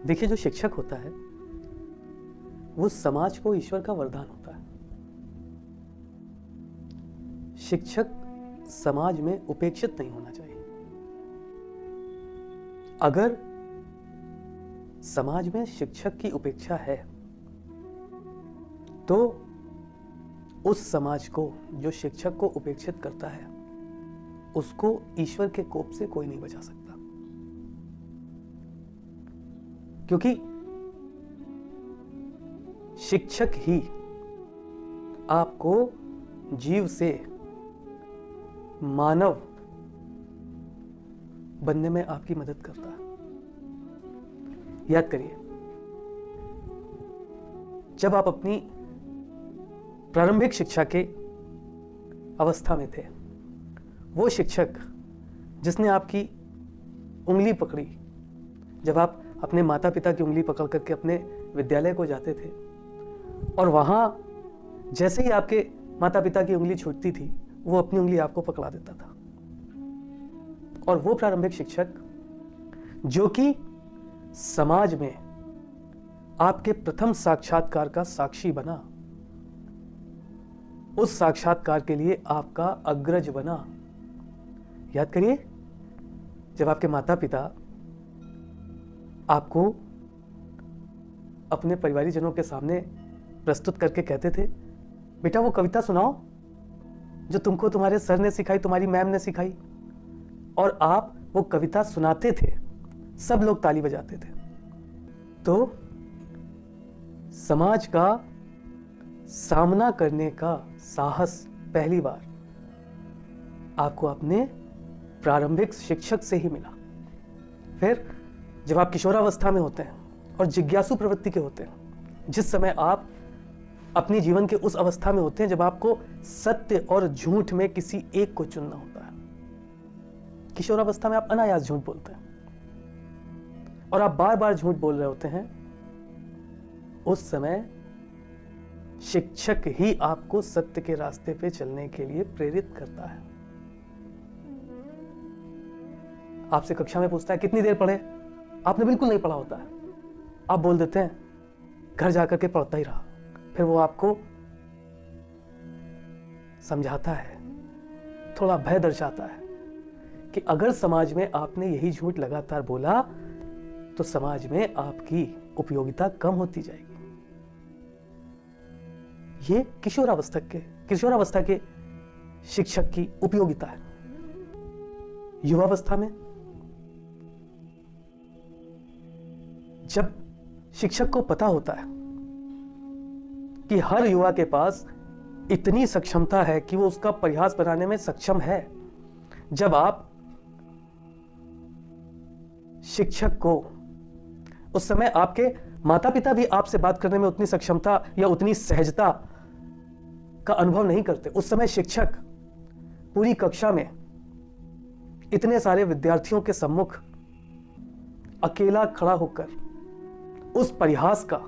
देखिए, जो शिक्षक होता है वो समाज को ईश्वर का वरदान होता है। शिक्षक समाज में उपेक्षित नहीं होना चाहिए। अगर समाज में शिक्षक की उपेक्षा है तो उस समाज को, जो शिक्षक को उपेक्षित करता है, उसको ईश्वर के कोप से कोई नहीं बचा सकता। क्योंकि शिक्षक ही आपको जीव से मानव बनने में आपकी मदद करता है। याद करिए, जब आप अपनी प्रारंभिक शिक्षा के अवस्था में थे, वो शिक्षक जिसने आपकी उंगली पकड़ी, जब आप अपने माता पिता की उंगली पकड़ करके अपने विद्यालय को जाते थे, और वहां जैसे ही आपके माता पिता की उंगली छूटती थी, वो अपनी उंगली आपको पकड़ा देता था। और वो प्रारंभिक शिक्षक जो कि समाज में आपके प्रथम साक्षात्कार का साक्षी बना, उस साक्षात्कार के लिए आपका अग्रज बना। याद करिए, जब आपके माता पिता आपको अपने परिवारीजनों के सामने प्रस्तुत करके कहते थे, बेटा वो कविता सुनाओ जो तुमको तुम्हारे सर ने सिखाई, तुम्हारी मैम ने सिखाई, और आप वो कविता सुनाते थे, सब लोग ताली बजाते थे, तो समाज का सामना करने का साहस पहली बार आपको अपने प्रारंभिक शिक्षक से ही मिला। फिर जब आप किशोरावस्था में होते हैं और जिज्ञासु प्रवृत्ति के होते हैं, जिस समय आप अपनी जीवन के उस अवस्था में होते हैं जब आपको सत्य और झूठ में किसी एक को चुनना होता है। किशोरावस्था में आप अनायास झूठ बोलते हैं और आप बार बार झूठ बोल रहे होते हैं। उस समय शिक्षक ही आपको सत्य के रास्ते पे चलने के लिए प्रेरित करता है। आपसे कक्षा में पूछता है कितनी देर पढ़े, आपने बिल्कुल नहीं पढ़ा होता है, आप बोल देते हैं घर जाकर के पढ़ता ही रहा। फिर वो आपको समझाता है, थोड़ा भय दर्शाता है कि अगर समाज में आपने यही झूठ लगातार बोला तो समाज में आपकी उपयोगिता कम होती जाएगी। ये किशोरावस्था के शिक्षक की उपयोगिता है। युवावस्था में जब शिक्षक को पता होता है कि हर युवा के पास इतनी सक्षमता है कि वो उसका परिहास बनाने में सक्षम है, जब आप शिक्षक को, उस समय आपके माता पिता भी आपसे बात करने में उतनी सक्षमता या उतनी सहजता का अनुभव नहीं करते, उस समय शिक्षक पूरी कक्षा में इतने सारे विद्यार्थियों के सम्मुख अकेला खड़ा होकर उस परिहास का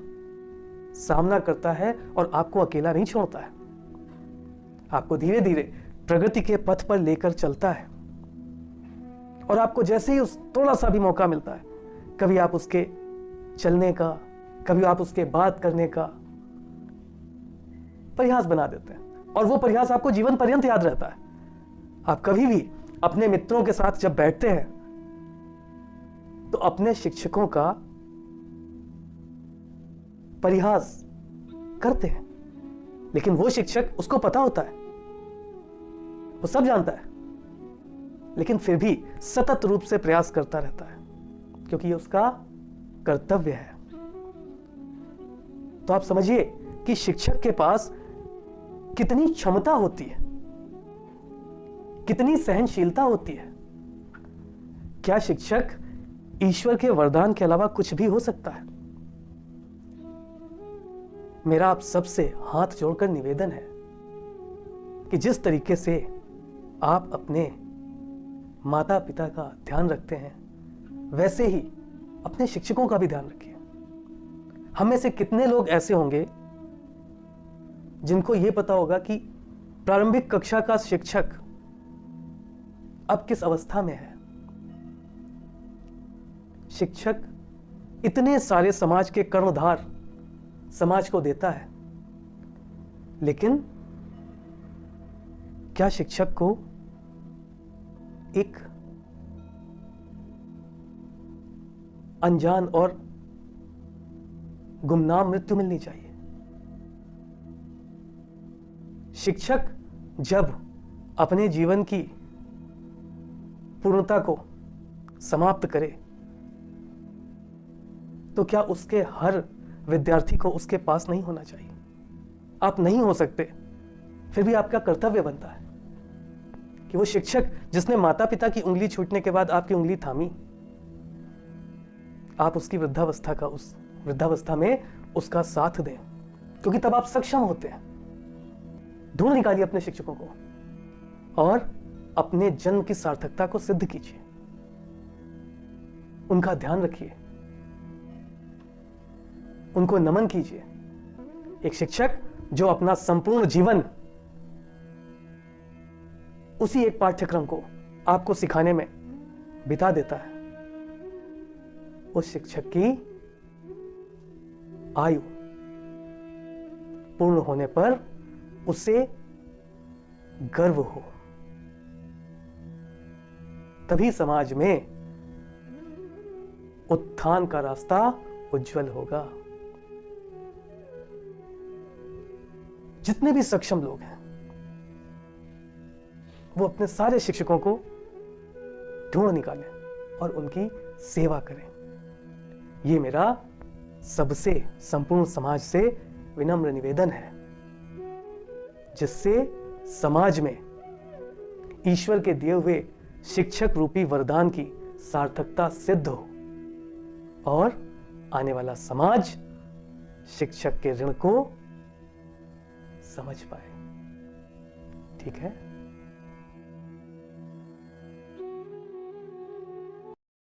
सामना करता है और आपको अकेला नहीं छोड़ता है, आपको धीरे धीरे प्रगति के पथ पर लेकर चलता है। और आपको जैसे ही उस थोड़ा सा भी मौका मिलता है, कभी आप उसके चलने का, कभी आप उसके बात करने का परिहास बना देते हैं, और वो परिहास आपको जीवन पर्यंत याद रहता है। आप कभी भी अपने मित्रों के साथ जब बैठते हैं तो अपने शिक्षकों का परिहास करते हैं, लेकिन वो शिक्षक, उसको पता होता है, वो सब जानता है, लेकिन फिर भी सतत रूप से प्रयास करता रहता है, क्योंकि ये उसका कर्तव्य है। तो आप समझिए कि शिक्षक के पास कितनी क्षमता होती है, कितनी सहनशीलता होती है। क्या शिक्षक ईश्वर के वरदान के अलावा कुछ भी हो सकता है? मेरा आप सबसे हाथ जोड़कर निवेदन है कि जिस तरीके से आप अपने माता पिता का ध्यान रखते हैं, वैसे ही अपने शिक्षकों का भी ध्यान रखिए। हम में से कितने लोग ऐसे होंगे जिनको यह पता होगा कि प्रारंभिक कक्षा का शिक्षक अब किस अवस्था में है? शिक्षक इतने सारे समाज के कर्णधार समाज को देता है, लेकिन क्या शिक्षक को एक अनजान और गुमनाम मृत्यु मिलनी चाहिए? शिक्षक जब अपने जीवन की पूर्णता को समाप्त करे, तो क्या उसके हर विद्यार्थी को उसके पास नहीं होना चाहिए? आप नहीं हो सकते, फिर भी आपका कर्तव्य बनता है कि वो शिक्षक जिसने माता पिता की उंगली छूटने के बाद आपकी उंगली थामी, आप उसकी वृद्धावस्था में उसका साथ दें, क्योंकि तब आप सक्षम होते हैं। ढूंढ निकालिए अपने शिक्षकों को और अपने जन्म की सार्थकता को सिद्ध कीजिए, उनका ध्यान रखिए, उनको नमन कीजिए। एक शिक्षक जो अपना संपूर्ण जीवन उसी एक पाठ्यक्रम को आपको सिखाने में बिता देता है, उस शिक्षक की आयु पूर्ण होने पर उसे गर्व हो, तभी समाज में उत्थान का रास्ता उज्जवल होगा। जितने भी सक्षम लोग हैं वो अपने सारे शिक्षकों को ढूंढ निकालें और उनकी सेवा करें। ये मेरा सबसे संपूर्ण समाज से विनम्र निवेदन है, जिससे समाज में ईश्वर के दिए हुए शिक्षक रूपी वरदान की सार्थकता सिद्ध हो और आने वाला समाज शिक्षक के ऋण को समझ पाए। ठीक है।